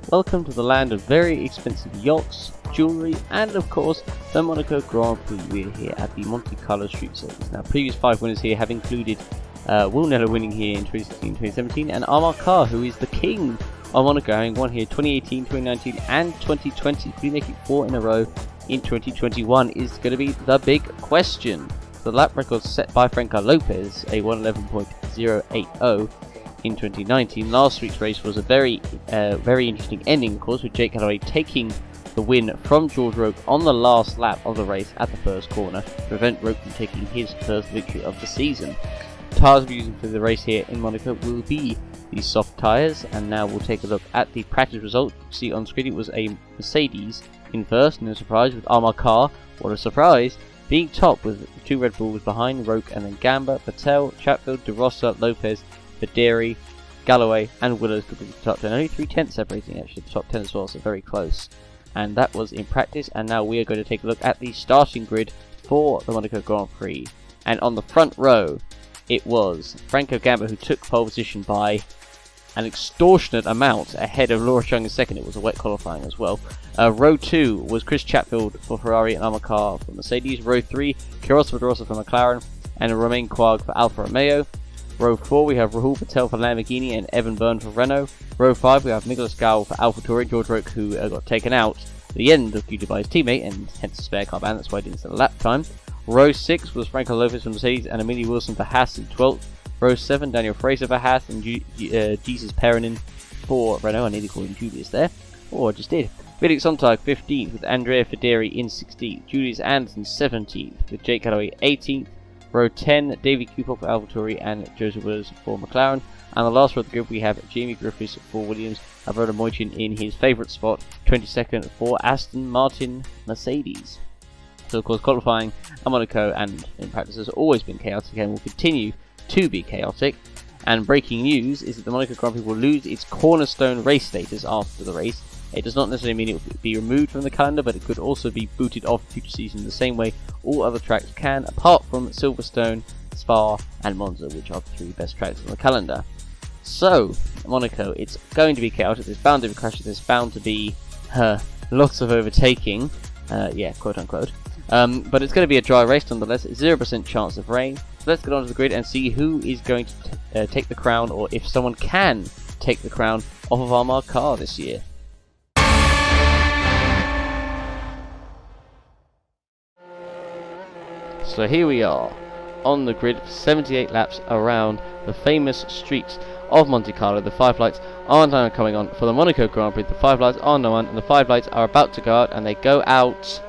Welcome to the land of very expensive yachts, jewellery, and of course the Monaco Grand Prix. We're here at the Monte Carlo Street Circuit. Now, previous 5 winners here have included Will Nello winning here in 2016, 2017, and Amar Khan, who is the king of Monaco, having won here 2018, 2019, and 2020. Could he make it 4 in a row in 2021 is going to be the big question. The lap record set by Franco Lopez, a 111.080 in 2019. Last week's race was a very interesting ending, of course, with Jake Callaway taking the win from George Roque on the last lap of the race at the first corner to prevent Roque from taking his first victory of the season. Tyres we're using for the race here in Monaco will be these soft tyres, and now we'll take a look at the practice result. You can see on screen it was a Mercedes in first, no surprise, with Amar Khan, what a surprise, being top with 2 Red Bulls behind Roque, and then Gamba, Patel, Chatfield, De Rosa, Lopez, Federi, Galloway, and Willows completing the top 10. Only 3/10 separating actually the top 10 as well, so very close. And that was in practice, and now we are going to take a look at the starting grid for the Monaco Grand Prix. And on the front row, it was Franco Gamba who took pole position by an extortionate amount ahead of Laura Chung in second. It was a wet qualifying as well. Row 2 was Chris Chatfield for Ferrari and Amar Khan for Mercedes. Row 3, Kiros Fedorosa for McLaren and Romain Quag for Alfa Romeo. Row 4 we have Rahul Patel for Lamborghini and Evan Byrne for Renault. Row 5 we have Nicolas Gao for AlphaTauri, George Roque who got taken out at the end of duty by his teammate and hence a spare car ban, that's why he didn't set a lap time. Row 6 was Franco Lopez for Mercedes and Amelia Wilson for Haas in 12th. Row 7 Daniel Fraser for Haas and Jesus Perinin for Renault. I nearly called him Julius there, or I just did. Felix Sontag 15th with Andrea Federi in 16th. Julius Anderson 17th with Jake Callaway 18th. Row 10, David Cooper for AlphaTauri and Joseph Willis for McLaren. And the last row of the group we have Jamie Griffiths for Williams, Alberto Moichin in his favourite spot, 22nd for Aston Martin Mercedes. So of course qualifying at Monaco and in practice has always been chaotic and will continue to be chaotic. And breaking news is that the Monaco Grand Prix will lose its cornerstone race status after the race. It does not necessarily mean it will be removed from the calendar, but it could also be booted off future season the same way all other tracks can, apart from Silverstone, Spa and Monza, which are the 3 best tracks on the calendar. So, Monaco, it's going to be chaotic, there's bound to be crashes, there's bound to be lots of overtaking, yeah, quote unquote. But it's going to be a dry race nonetheless, 0% chance of rain. So let's get onto the grid and see who is going to take the crown, or if someone can take the crown off of Amar Khan this year. So here we are on the grid for 78 laps around the famous streets of Monte Carlo. The 5 lights aren't coming on for the Monaco Grand Prix. The 5 lights are now on, and the 5 lights are about to go out, and they go out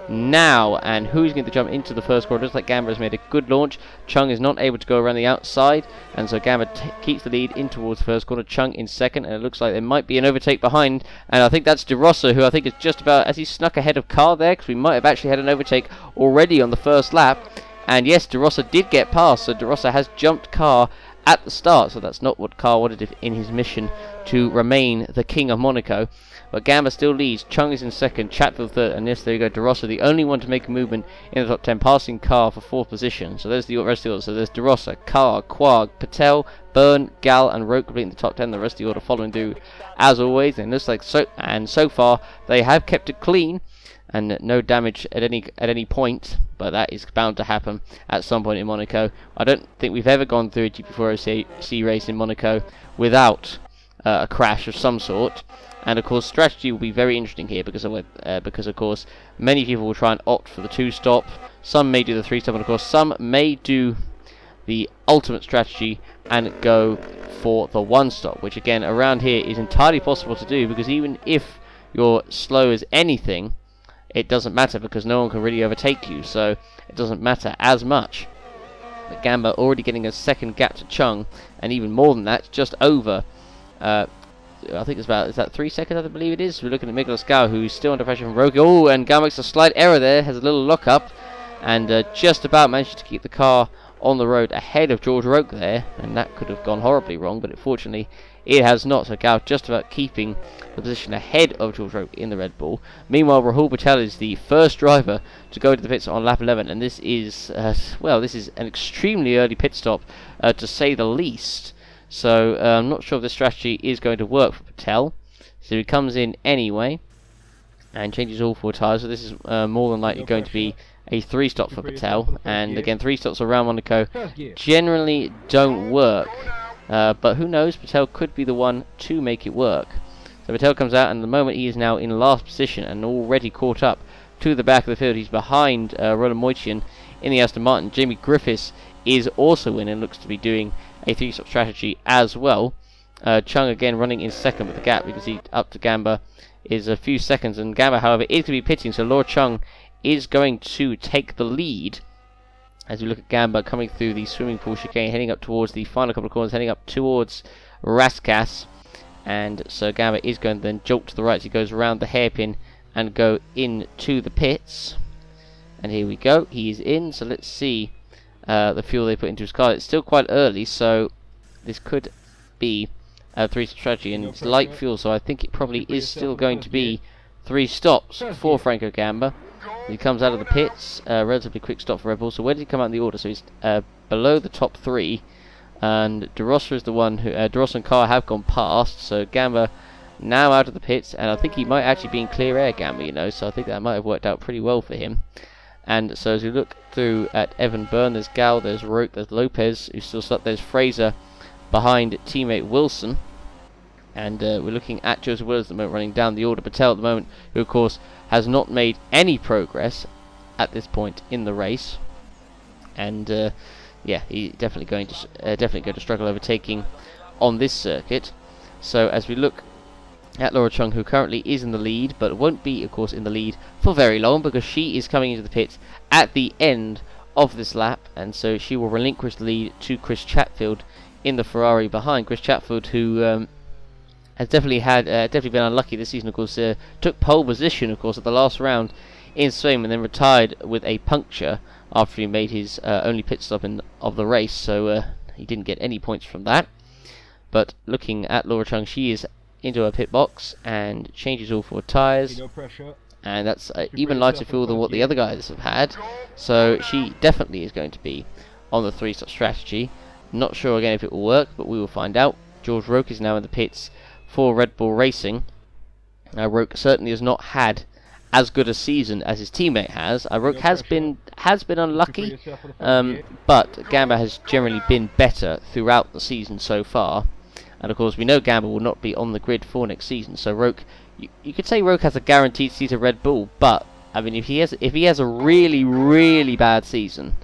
now. And who's going to jump into the first corner? Looks like Gamba has made a good launch. Chung is not able to go around the outside, and so Gamba keeps the lead in towards the first corner. Chung in second, and it looks like there might be an overtake behind, and I think that's De Rosa, who I think is just about, as he snuck ahead of Carr there, because we might have actually had an overtake already on the first lap. And yes, De Rosa did get past, so De Rosa has jumped Carr at the start, so that's not what Carr wanted in his mission to remain the king of Monaco. But Gamba still leads, Chung is in second, Chatfield third, and yes, there you go, De Rosa, the only one to make a movement in the top 10, passing Carr for 4th position. So there's the rest of the order. So there's De Rosa, Carr, Quag, Patel, Byrne, Gal, and Roque completing the top 10. The rest of the order following through as always. And it looks like so far they have kept it clean and no damage at any point, but that is bound to happen at some point in Monaco. I don't think we've ever gone through a GP4 C race in Monaco without a crash of some sort. And of course strategy will be very interesting here because of course many people will try and opt for the 2-stop, some may do the 3-stop, and of course some may do the ultimate strategy and go for the 1-stop, which again around here is entirely possible to do, because even if you're slow as anything, it doesn't matter because no one can really overtake you, so it doesn't matter as much. But Gamba already getting a second gap to Chung, and even more than that, just over I think it's about, is that 3 seconds, I believe it is. We're looking at Nicolas Gao, who's still under pressure from Roque. Oh, and Gao makes a slight error there, has a little lock-up, and just about managed to keep the car on the road ahead of George Roque there, and that could have gone horribly wrong, but fortunately it has not. So Gao just about keeping the position ahead of George Roque in the Red Bull. Meanwhile, Rahul Patel is the first driver to go to the pits on lap 11, and this is, well, this is an extremely early pit stop, to say the least. So I'm not sure if this strategy is going to work for Patel. So he comes in anyway and changes all 4 tyres. So this is more than likely going to be a 3-stop for Patel. And again, 3 stops around Monaco generally don't work. But who knows, Patel could be the one to make it work. So Patel comes out, and at the moment he is now in last position and already caught up to the back of the field. He's behind Roland Moitian in the Aston Martin. Jamie Griffiths is also in and looks to be doing a 3-stop strategy as well. Chung again running in second, but the gap, you can see up to Gamba, is a few seconds. And Gamba, however, is going to be pitting, so Laura Chung is going to take the lead. As we look at Gamba coming through the swimming pool chicane, heading up towards the final couple of corners, heading up towards Raskas. And so Gamba is going to then jolt to the right as he goes around the hairpin and go into the pits. And here we go, he is in. So let's see the fuel they put into his car. It's still quite early, so this could be a 3-stop strategy, and it's light fuel, so I think it probably is still going to be 3 stops for Franco Gamba. He comes out of the pits, relatively quick stop for Red Bull. So where did he come out in the order? So he's below the top 3, and De Rossi is the one who De Rossi and Carr have gone past. So Gamba now out of the pits, and I think he might actually be in clear air, Gamba, you know, so I think that might have worked out pretty well for him. And so as we look through at Evan Byrne, there's Gal, there's Roque, there's Lopez, who's still stuck, there's Fraser behind teammate Wilson. And we're looking at Joseph Willis at the moment running down the order. Patel at the moment, who of course has not made any progress at this point in the race. And yeah, he's definitely going to struggle overtaking on this circuit. So as we look at Laura Chung, who currently is in the lead, but won't be, of course, in the lead for very long, because she is coming into the pits at the end of this lap, and so she will relinquish the lead to Chris Chatfield in the Ferrari behind. Chris Chatfield, who has definitely been unlucky this season, of course, took pole position, of course, at the last round in Spain, and then retired with a puncture after he made his only pit stop of the race, so he didn't get any points from that. But looking at Laura Chung, she is into her pit box and changes all 4 tyres, and that's even lighter fuel than what the other guys have had, so she definitely is going to be on the 3-stop strategy. Not sure again if it will work, but we will find out. George Roque is now in the pits for Red Bull Racing. Now Roque certainly has not had as good a season as his teammate has. Roque has been unlucky, but Gamba has generally been better throughout the season so far. And of course we know Gamba will not be on the grid for next season, so Roque, you could say Roque has a guaranteed seat at Red Bull, but I mean if he has a really bad season,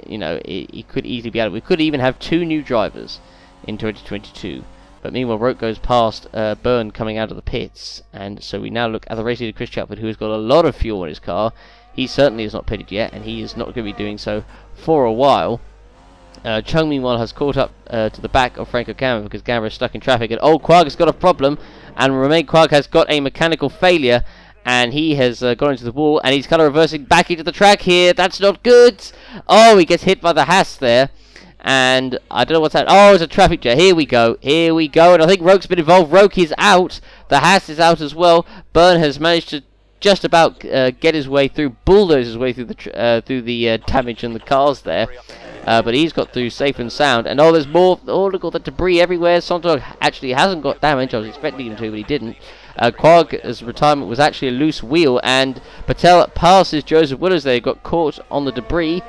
you know, he could easily be out. We could even have 2 new drivers in 2022. But meanwhile, Roque goes past Byrne coming out of the pits, and so we now look at the race leader Chris Chatfield, who has got a lot of fuel in his car. He certainly is not pitted yet, and he is not going to be doing so for a while. Chung, meanwhile, has caught up to the back of Franco Gamba because Gamba is stuck in traffic, and Quag has got a problem, and Romain Quag has got a mechanical failure, and he has gone into the wall, and he's kind of reversing back into the track here. That's not good. Oh, he gets hit by the Haas there, and I don't know what's happening. Oh, it's a traffic jam. Here we go, and I think Roque's been involved. Roque is out. The Haas is out as well. Byrne has managed to just about get his way through, bulldoze his way through the damage in the cars there. But he's got through safe and sound. And there's more. Oh, look at all that debris everywhere. Sontag actually hasn't got damage. I was expecting him to, but he didn't. Quag's retirement was actually a loose wheel, and Patel passes Joseph Willers there. He got caught on the debris.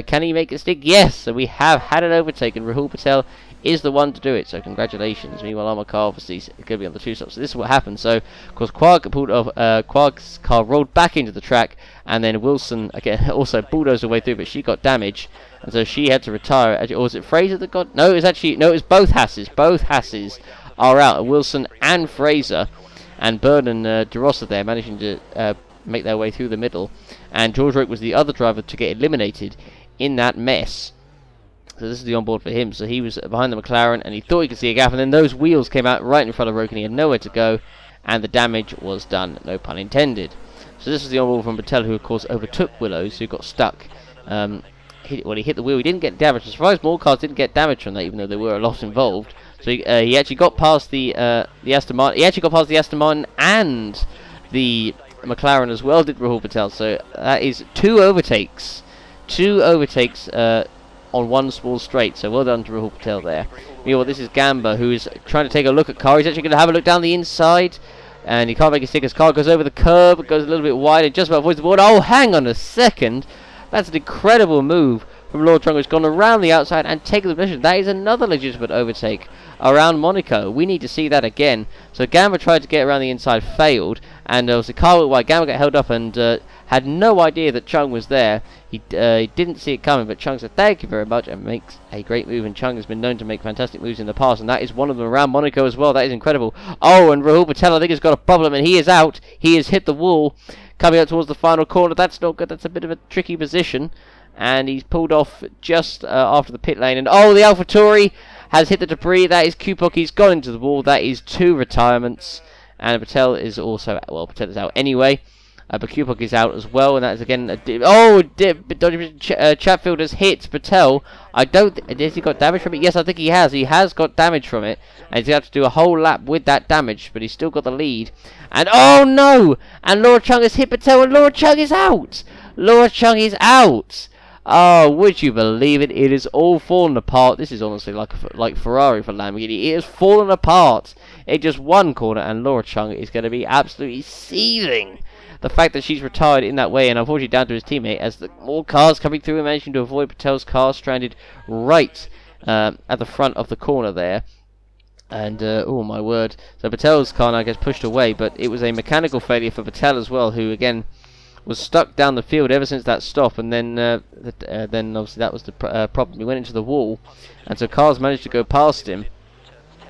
Can he make it stick? Yes. So we have had it overtaken. Rahul Patel is the one to do it. So congratulations. Meanwhile, Armour car obviously is going to be on the 2 stops. So this is what happened. So of course Quag pulled off. Quag's car rolled back into the track, and then Wilson again also bulldozed her way through, but she got damage, and so she had to retire. Or was it Fraser that got? No, it was both Hasses. Both Hasses are out. Wilson and Fraser, and Byrne and De Rossa there managing to make their way through the middle, and George Roque was the other driver to get eliminated in that mess. So this is the onboard for him. So he was behind the McLaren, and he thought he could see a gap, and then those wheels came out right in front of Roque, and he had nowhere to go, and the damage was done, no pun intended. So this is the onboard from Patel, who of course overtook Willows, who got stuck. He hit the wheel. He didn't get damaged. I'm surprised more cars didn't get damaged from that, even though there were a lot involved. So he actually got past the Aston Martin. He actually got past the Aston Martin and the McLaren as well, did Rahul Patel. So that is 2 overtakes. 2 overtakes on one small straight. So well done to Rahul Patel there. Meanwhile, this is Gamba, who is trying to take a look at Carr. He's actually going to have a look down the inside. And he can't make a stick as Carr goes over the curb, goes a little bit wide, and just about avoids the board. Oh, hang on a second. That's an incredible move from Lord Chung, who's gone around the outside and taken the position. That is another legitimate overtake around Monaco. We need to see that again. So Gamba tried to get around the inside, failed, and there was a car wide. Gamba got held up and had no idea that Chung was there. He didn't see it coming, but Chung said thank you very much and makes a great move. And Chung has been known to make fantastic moves in the past, and that is one of them around Monaco as well. That is incredible. Oh, and Rahul Patel, I think, has got a problem, and he is out. He has hit the wall coming up towards the final corner. That's not good. That's a bit of a tricky position, and he's pulled off just after the pit lane. And oh, the AlphaTauri has hit the debris. That is Kupok. He's gone into the wall. that is 2 retirements, and Patel is also, well, Patel is out anyway. But Kupok is out as well, and that is again Chatfield has hit Patel. Has he got damage from it? Yes, I think he has. He has got damage from it, and he's going to have to do a whole lap with that damage, but he's still got the lead. And oh no! And Lord Chung has hit Patel, and Lord Chung is out! Lord Chung is out! Oh, would you believe it? It is all fallen apart. This is honestly like Ferrari for Lamborghini. It has fallen apart in just one corner, and Lord Chung is going to be absolutely seething. The fact that she's retired in that way, and unfortunately down to his teammate, as the more cars coming through and managing to avoid Patel's car, stranded right at the front of the corner there. And, oh my word. So Patel's car now gets pushed away, but it was a mechanical failure for Patel as well, who again was stuck down the field ever since that stop, and then obviously that was the problem. He went into the wall, and so cars managed to go past him,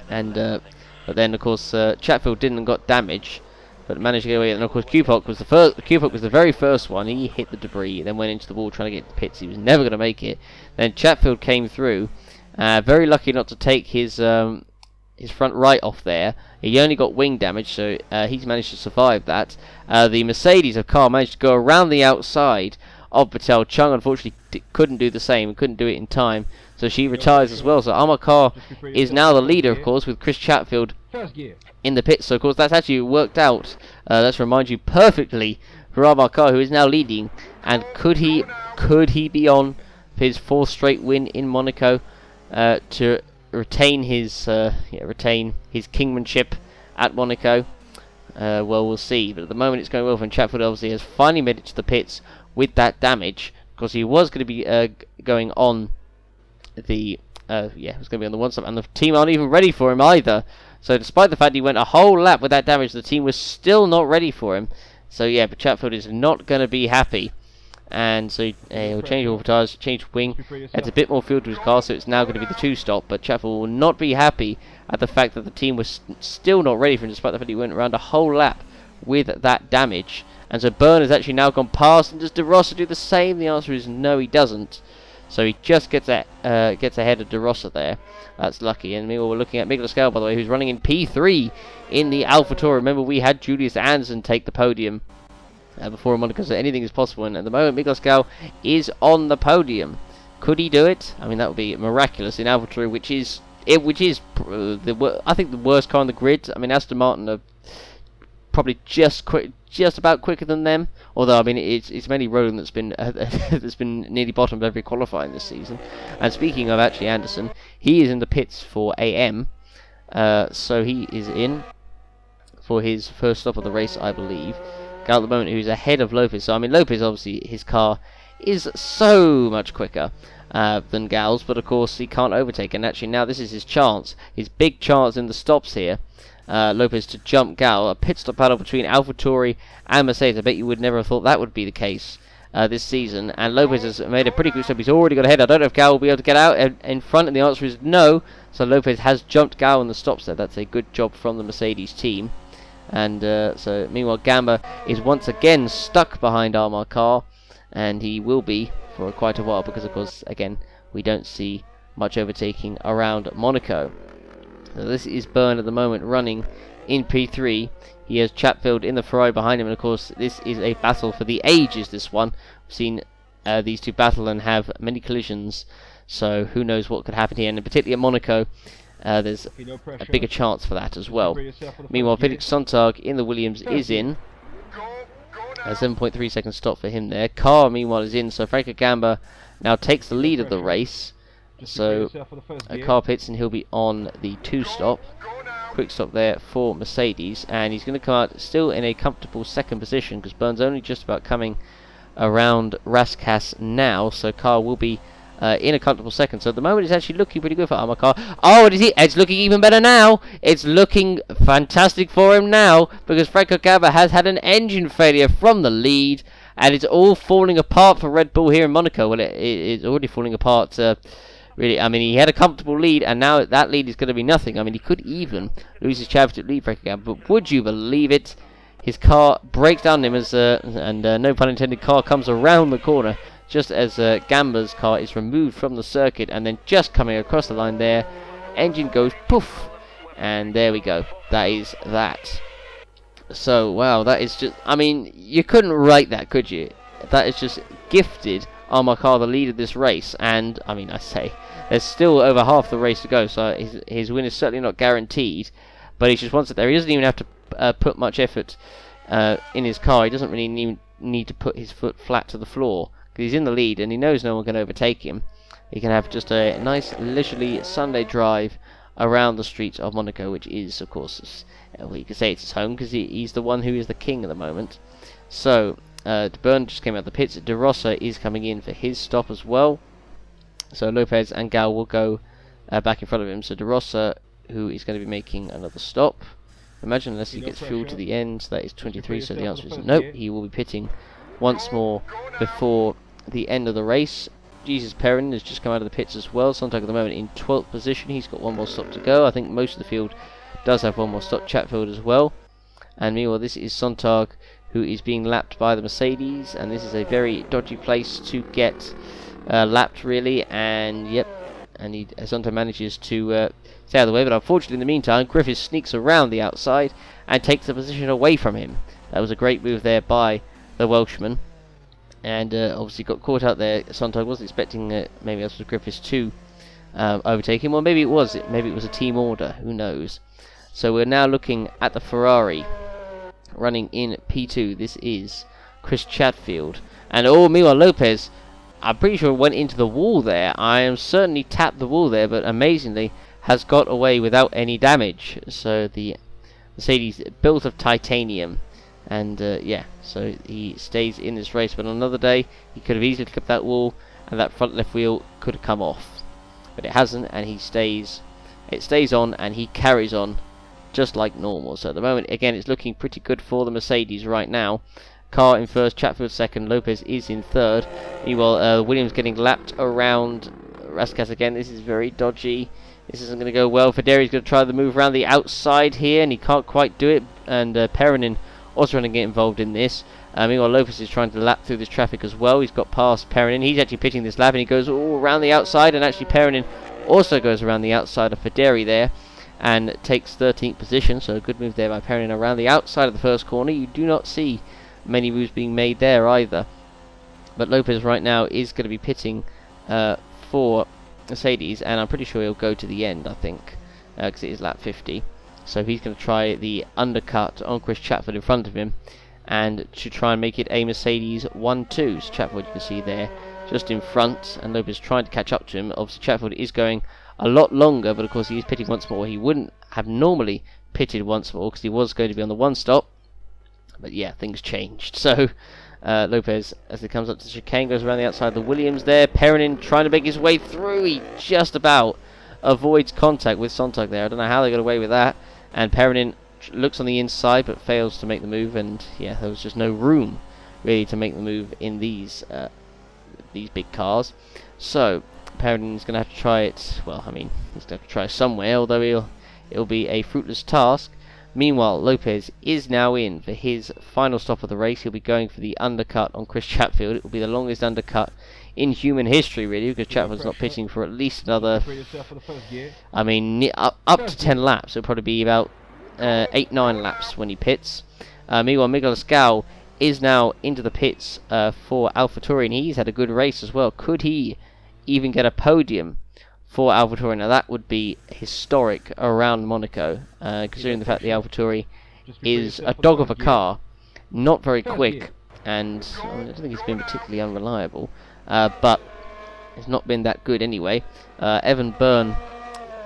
and but then of course Chatfield didn't and got damage, but managed to get away. And of course Kupok was the first. Kupok was the very first one. He hit the debris, then went into the wall trying to get the pits. He was never going to make it. Then Chatfield came through, very lucky not to take his front right off there. He only got wing damage, so he's managed to survive that. The Mercedes of Carr managed to go around the outside of Patel. Chung unfortunately couldn't do the same, couldn't do it in time, so she retires as well. So Amar Carr is now the leader, of course, with Chris Chatfield in the pits. So of course that's actually worked out, let's remind you, perfectly for Amar Carr, who is now leading. And could he be on for his 4th straight win in Monaco to retain his kingmanship at Monaco? Well, we'll see. But at the moment it's going well for him. Chatfield obviously has finally made it to the pits with that damage, because he was going to be going on the it was going to be on the one side, and the team aren't even ready for him either. So despite the fact he went a whole lap with that damage, the team was still not ready for him. So yeah, but Chatfield is not going to be happy. And so he'll change all the tires, change wing, adds a bit more fuel to his car, so it's now going to be the 2-stop. But Chatfield will not be happy at the fact that the team was still not ready for him, despite the fact he went around a whole lap with that damage. And so Byrne has actually now gone past, and does De Rossa do the same? The answer is no, he doesn't. So he just gets ahead of De Rossa there. That's lucky. And meanwhile, we're looking at Miguel Escal, by the way, who's running in P3 in the AlphaTauri. Remember, we had Julius Anderson take the podium before Monaco, so anything is possible. And at the moment, Miguel Escal is on the podium. Could he do it? I mean, that would be miraculous in AlphaTauri, which is I think the worst car on the grid. I mean, Aston Martin are probably just about quicker than them. Although, I mean, it's mainly Roland that's been that's been nearly bottom of every qualifying this season. And speaking of actually Anderson, he is in the pits for AM, so he is in for his first stop of the race, I believe. Gal at the moment, who's ahead of Lopez. So I mean, Lopez obviously his car is so much quicker than Gal's, but of course he can't overtake. And actually now this is his chance, his big chance in the stops here. Lopez to jump Gal. A pit stop battle between AlphaTauri and Mercedes. I bet you would never have thought that would be the case this season. And Lopez has made a pretty good stop. He's already got ahead. I don't know if Gal will be able to get out in front, and the answer is no. So Lopez has jumped Gal in the stops there. That's a good job from the Mercedes team. And so meanwhile Gamba is once again stuck behind Amar Carr, and he will be for quite a while, because of course again we don't see much overtaking around Monaco. So this is Byrne at the moment running in P3. He has Chatfield in the Ferrari behind him, and of course this is a battle for the ages, this one. We've seen these two battle and have many collisions, so who knows what could happen here, and particularly at Monaco there's a bigger chance for that as well. Meanwhile, Felix Sontag in the Williams is in. A 7.3 second stop for him there. Carr meanwhile is in, so Franco Gamba now takes the lead of the race. So Carl pits and he'll be on the 2 stop. Quick stop there for Mercedes, and he's going to come out still in a comfortable 2nd position because Byrne's only just about coming around Rascasse now, so Carl will be in a comfortable 2nd. So at the moment it's actually looking pretty good for Armour Car. Oh, it's looking even better now. It's looking fantastic for him now because Franco Gaba has had an engine failure from the lead, and it's all falling apart for Red Bull here in Monaco. Well, it's already falling apart. Really, I mean, he had a comfortable lead, and now that lead is going to be nothing. I mean, he could even lose his championship lead, Franco Gaba, but would you believe it? His car breaks down him as, and no pun intended, car comes around the corner just as Gamba's car is removed from the circuit, and then just coming across the line there, engine goes poof, and there we go. That is that. So, wow, that is just, I mean, you couldn't write that, could you? That is just gifted Armour Car the lead of this race, and, I mean, I say, there's still over half the race to go, so his win is certainly not guaranteed, but he just wants it there. He doesn't even have to put much effort in his car. He doesn't really need to put his foot flat to the floor, because he's in the lead, and he knows no one can overtake him. He can have just a nice, leisurely Sunday drive around the streets of Monaco, which is, of course, well, you could say it's his home, because he's the one who is the king at the moment. So, Byrne just came out of the pits. De Rossa is coming in for his stop as well. So Lopez and Gal will go back in front of him. So De Rossa, who is going to be making another stop. Imagine unless he gets fuel to the end. That is 23, so the answer is nope. He will be pitting once more before the end of the race. Jesus Perrin has just come out of the pits as well. Sontag at the moment in 12th position. He's got one more stop to go. I think most of the field does have one more stop. Chatfield as well. And meanwhile, this is Sontag, who is being lapped by the Mercedes, and this is a very dodgy place to get lapped, really. And yep, and Sontag manages to stay out of the way, but unfortunately in the meantime Griffiths sneaks around the outside and takes the position away from him. That was a great move there by the Welshman, and obviously got caught out there. Sontag wasn't expecting maybe that was Griffiths to overtake him, or maybe it was a team order, who knows. So we're now looking at the Ferrari running in P2. This is Chris Chatfield, and meanwhile Lopez, I'm pretty sure went into the wall there. I am certainly tapped the wall there, but amazingly has got away without any damage. So the Mercedes built of titanium, and yeah, so he stays in this race. But on another day he could have easily clipped that wall, and that front left wheel could have come off, but it hasn't, and it stays on, and he carries on just like normal. So at the moment, again, it's looking pretty good for the Mercedes right now. Carr in first, Chatfield second, Lopez is in third. Meanwhile, Williams getting lapped around Rascasse again. This is very dodgy. This isn't going to go well. Federi's going to try the move around the outside here, and he can't quite do it. And Perrinin also trying to get involved in this. Meanwhile, Lopez is trying to lap through this traffic as well. He's got past Perrinin. He's actually pitting this lap, and he goes all around the outside. And actually, Perrinin also goes around the outside of Federi there, and takes 13th position. So a good move there by Perrinin around the outside of the first corner. You do not see many moves being made there either. But Lopez right now is going to be pitting for Mercedes, and I'm pretty sure he'll go to the end, I think, because it is lap 50. So he's going to try the undercut on Chris Chatfield in front of him, and to try and make it a Mercedes 1-2. So Chatfield, you can see there, just in front, and Lopez trying to catch up to him. Obviously Chatfield is going a lot longer, but of course he is pitting once more. He wouldn't have normally pitted once more because he was going to be on the one stop, but yeah, things changed. So Lopez, as he comes up to the chicane, goes around the outside of the Williams there. Perrinin trying to make his way through. He just about avoids contact with Sontag there. I don't know how they got away with that. And Perrinin looks on the inside but fails to make the move, and yeah, there was just no room really to make the move in these big cars. So Perrinin's going to have to try it. Well, I mean, he's going to have to try somewhere, although it'll be a fruitless task. Meanwhile, Lopez is now in for his final stop of the race. He'll be going for the undercut on Chris Chatfield. It will be the longest undercut in human history, really, because Chatfield's not pitting for at least another, I mean, up to 10 laps. It'll probably be about 8-9 laps when he pits. Meanwhile, Miguel Escal is now into the pits for AlphaTauri, and he's had a good race as well. Could he even get a podium for AlphaTauri? Now that would be historic around Monaco, considering the fact the AlphaTauri is a dog of a car, not very quick, and I don't think it's been particularly unreliable, but has not been that good anyway. Evan Byrne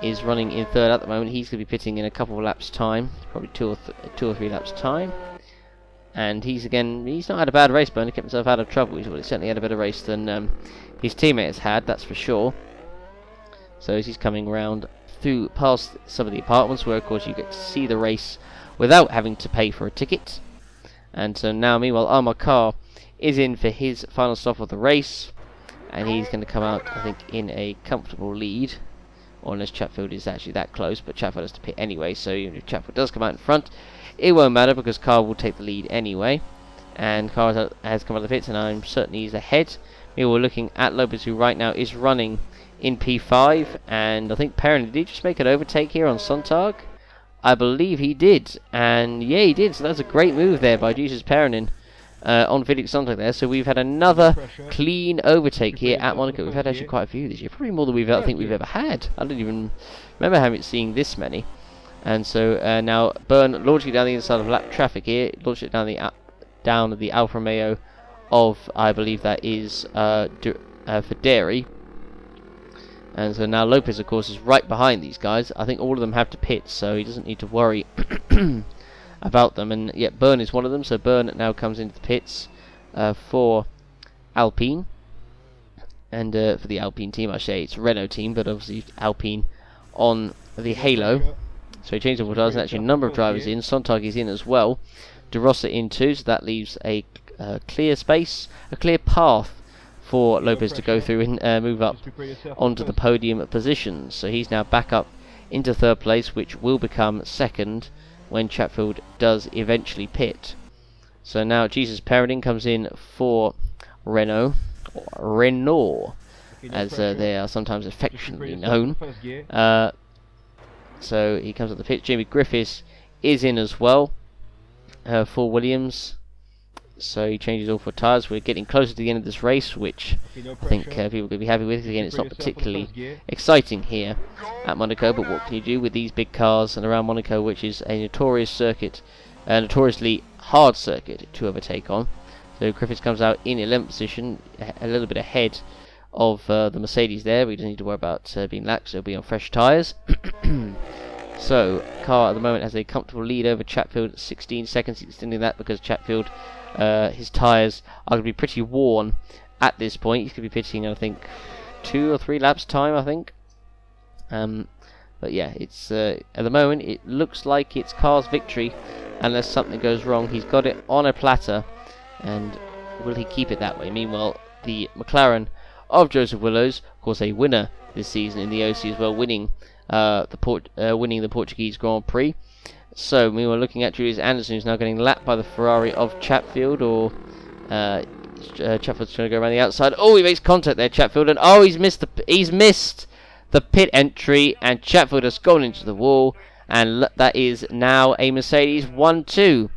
is running in third at the moment. He's going to be pitting in a couple of laps time, probably two or three laps time. And he's not had a bad race, Byrne. He kept himself out of trouble. He's certainly had a better race than his teammates had, that's for sure. So as he's coming around through past some of the apartments where of course you get to see the race without having to pay for a ticket. And so now meanwhile Armor Car is in for his final stop of the race, and he's going to come out I think in a comfortable lead, or unless Chatfield is actually that close, but Chatfield has to pit anyway, so even if Chatfield does come out in front, it won't matter because Carr will take the lead anyway. And Carr has come out of the pits, and I'm certain he's ahead. We were looking at Lopez, who right now is running in P5, and I think Perrin, did he just make an overtake here on Sontag? I believe he did, and yeah, he did. So that's a great move there by Jesus Perrin on Felix Sontag there. So we've had another clean overtake here at Monaco. We've had actually quite a few this year, probably more than I think we've ever had. I don't even remember seeing this many. And so now Byrne launching down the inside of lap traffic here, launched it down the Alfa Romeo of, I believe that is for Dairy. And so now Lopez, of course, is right behind these guys. I think all of them have to pit, so he doesn't need to worry about them. And yet Byrne is one of them, so Byrne now comes into the pits for Alpine. And for the Alpine team, I say it's Renault team, but obviously Alpine on the Halo. So he changed the orders, and actually a number of drivers in. Sontag is in as well. De Rossa in too, so that leaves a clear space, a clear path for Lopez to go through and move up onto the podium positions. So he's now back up into third place, which will become second when Chatfield does eventually pit. So now Jesus Perrin comes in for Renault, as they are sometimes affectionately known. So he comes at the pit. Jamie Griffiths is in as well for Williams. So he changes all 4 tyres. We're getting closer to the end of this race, which I think people are going to be happy with. Again, it's not particularly exciting here at Monaco, but what can you do with these big cars and around Monaco, which is a notorious circuit, a notoriously hard circuit to overtake on. So Griffiths comes out in 11th position, a little bit ahead of the Mercedes there. We don't need to worry about being lapped, so he'll be on fresh tyres. So Carr at the moment has a comfortable lead over Chatfield, 16 seconds, extending that because Chatfield, his tyres are going to be pretty worn at this point. He's going to be pitching, I think, 2 or 3 laps time, I think. But yeah, it's at the moment it looks like it's Carr's victory, unless something goes wrong. He's got it on a platter, and will he keep it that way? Meanwhile, the McLaren of Joseph Willows, of course, a winner this season in the OC as well, winning the Portuguese Grand Prix. So we were looking at Julius Anderson, who's now getting lapped by the Ferrari of Chatfield, or Chatfield's trying to go around the outside. Oh, he makes contact there, Chatfield, and oh, he's missed the pit entry, and Chatfield has gone into the wall, and that is now a Mercedes 1-2.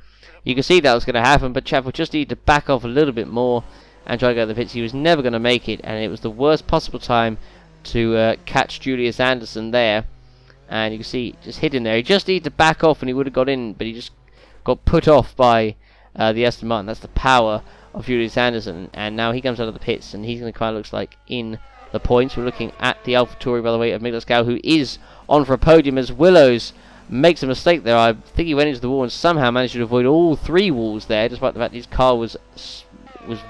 You can see that was going to happen, but Chatfield just needed to back off a little bit more and try to go to the pits. He was never going to make it, and it was the worst possible time to catch Julius Anderson there. And you can see just hidden there. He just needed to back off and he would have got in, but he just got put off by the Aston Martin. That's the power of Julius Anderson. And now he comes out of the pits, and he's going to kind of looks like in the points. We're looking at the AlphaTauri, by the way, of Miklas Gau, who is on for a podium as Willows makes a mistake there. I think he went into the wall and somehow managed to avoid all 3 walls there, despite the fact his car was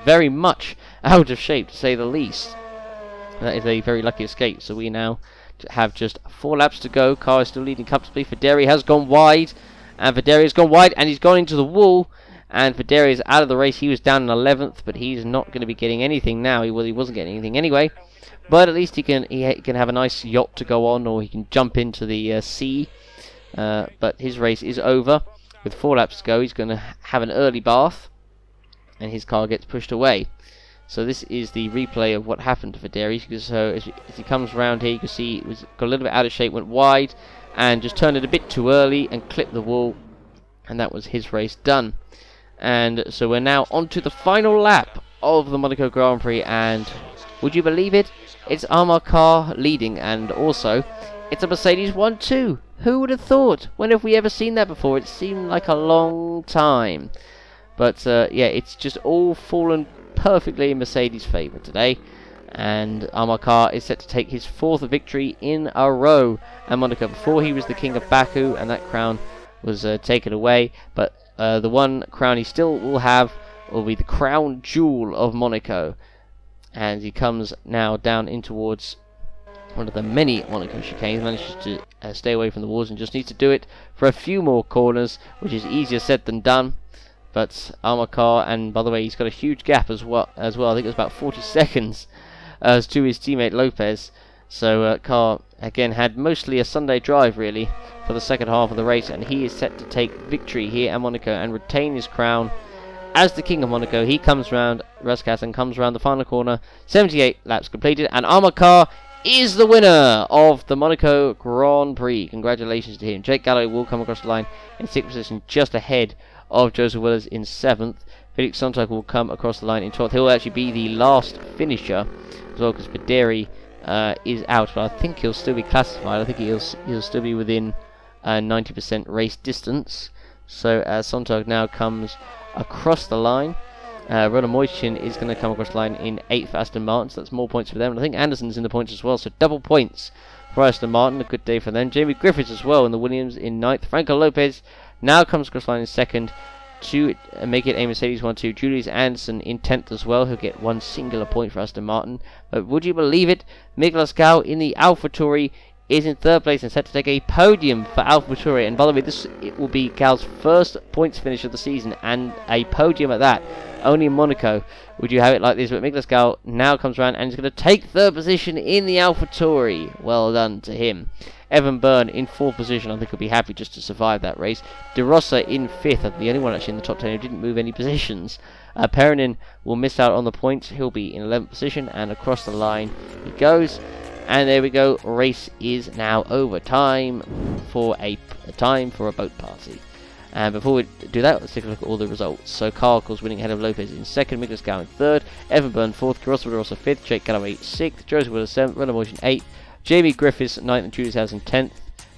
very much out of shape, to say the least. That is a very lucky escape. So we now have just 4 laps to go. Car is still leading comfortably. Federi has gone wide, and Federi has gone wide, and he's gone into the wall. And Federi is out of the race. He was down in 11th, but he's not going to be getting anything now. He wasn't getting anything anyway. But at least he can have a nice yacht to go on, or he can jump into the sea. But his race is over. With 4 laps to go, he's going to have an early bath, and his car gets pushed away. So this is the replay of what happened to Federi. So as he comes around here, you can see it got a little bit out of shape, went wide, and just turned it a bit too early and clipped the wall, and that was his race done. And so we're now on to the final lap of the Monaco Grand Prix, and would you believe it? It's Armor Car leading, and also it's a Mercedes 1-2. Who would have thought? When have we ever seen that before? It seemed like a long time. But yeah, it's just all fallen perfectly in Mercedes' favour today. And Amarkar is set to take his 4th victory in a row at Monaco. Before, he was the king of Baku, and that crown was taken away. But the one crown he still will have will be the crown jewel of Monaco. And he comes now down in towards one of the many Monaco chicanes. Manages to stay away from the walls and just needs to do it for a few more corners, which is easier said than done. But Amarkar, and by the way, he's got a huge gap as well. I think it's about 40 seconds to his teammate Lopez. So Carr again had mostly a Sunday drive really for the second half of the race, and he is set to take victory here at Monaco and retain his crown as the king of Monaco. He comes round, Rascassen comes round the final corner, 78 laps completed, and Amarkar is the winner of the Monaco Grand Prix. Congratulations to him. Jake Gallo will come across the line in 6th position, just ahead of Joseph Willers in 7th. Felix Sontag will come across the line in 12th. He'll actually be the last finisher as well, because Videri is out, but I think he'll still be classified. I think he'll still be within 90% race distance. So Sontag now comes across the line. Ronald Moichin is going to come across the line in 8th for Aston Martin, so that's more points for them. And I think Anderson's in the points as well, so double points for Aston Martin. A good day for them. Jamie Griffiths as well in the Williams in 9th. Franco Lopez now comes across the line in 2nd to make it a Mercedes 1-2. Julius Anderson in 10th as well. He'll get one singular point for Aston Martin. But would you believe it? Miklas Gau in the AlphaTauri is in 3rd place and set to take a podium for AlphaTauri. And by the way, it will be Gau's first points finish of the season, and a podium at that. Only in Monaco would you have it like this. But Miklas Gau now comes around and is going to take 3rd position in the AlphaTauri. Well done to him. Evan Byrne in 4th position. I think he'll be happy just to survive that race. De Rossa in 5th. The only one actually in the top 10 who didn't move any positions. Perinin will miss out on the points. He'll be in 11th position, and across the line he goes. And there we go. Race is now over. Time for a boat party. And before we do that, let's take a look at all the results. So Carl Coles winning ahead of Lopez in 2nd, Miklas Gau in 3rd, Evan Byrne 4th, De Rossa 5th, Jake Galloway 6th, Joseph Willers 7th, Ronald Moichin 8th, Jamie Griffiths 9th, and Julius Housen 10th,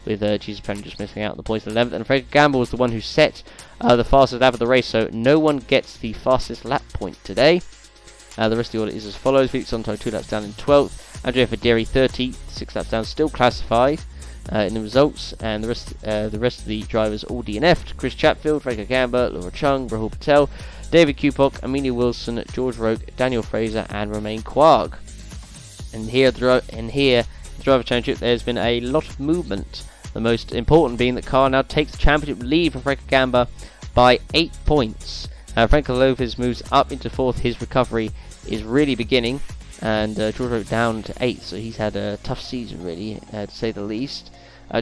with Jesus Penn just missing out on the points 11th. And Fred Gamble was the one who set the fastest lap of the race, so no one gets the fastest lap point today. The rest of the order is as follows: Felix Sontag 2 laps down in 12th, Andrea Federi 30th, 6 laps down, still classified in the results, and the rest of the drivers all DNF'd. Chris Chatfield, Franco Gamba, Laura Chung, Rahul Patel, David Kupok, Amelia Wilson, George Roke, Daniel Fraser, and Romain Quag. And here, the Driver Championship, there's been a lot of movement. The most important being that Carr now takes the championship lead for Franco Gamba by 8 points. Franco Lopez moves up into 4th. His recovery is really beginning, and George Roke down to 8th, so he's had a tough season really, to say the least.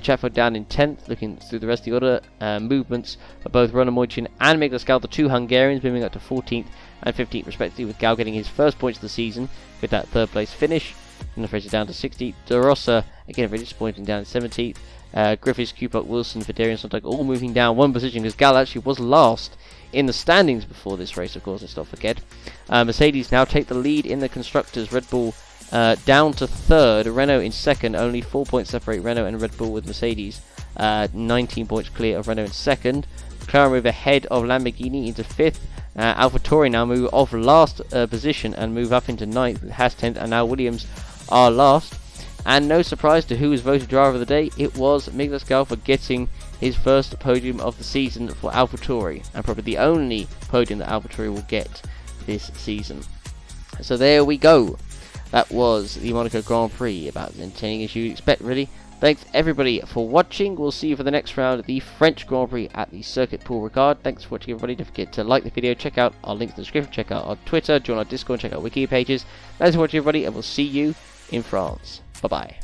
Chatfield down in 10th. Looking through the rest of the order, movements for both Ronald Moichin and Miklas Gau, the 2 Hungarians, moving up to 14th and 15th respectively, with Gau getting his first points of the season with that 3rd place finish. And Fraser down to 60th. De Rossa, again very disappointing, down to 17th. Griffiths, Kupok, Wilson, Federi, and Sontag all moving down one position, because Gal actually was last in the standings before this race, of course, let's not forget. Mercedes now take the lead in the Constructors. Red Bull down to 3rd, Renault in 2nd, only 4 points separate Renault and Red Bull with Mercedes. 19 points clear of Renault in 2nd. McLaren move ahead of Lamborghini into 5th. AlphaTauri now move off last position and move up into 9th with Haas 10th, and now Williams are last. And no surprise to who was voted driver of the day, it was Miklas Gau for getting his first podium of the season for AlphaTauri, and probably the only podium that AlphaTauri will get this season. So there we go. That was the Monaco Grand Prix, about as entertaining as you'd expect really. Thanks everybody for watching. We'll see you for the next round of the French Grand Prix at the Circuit Paul Ricard. Thanks for watching everybody. Don't forget to like the video, check out our links in the description, check out our Twitter, join our Discord, check out Wiki pages. Thanks for watching everybody, and we'll see you in France. Bye bye.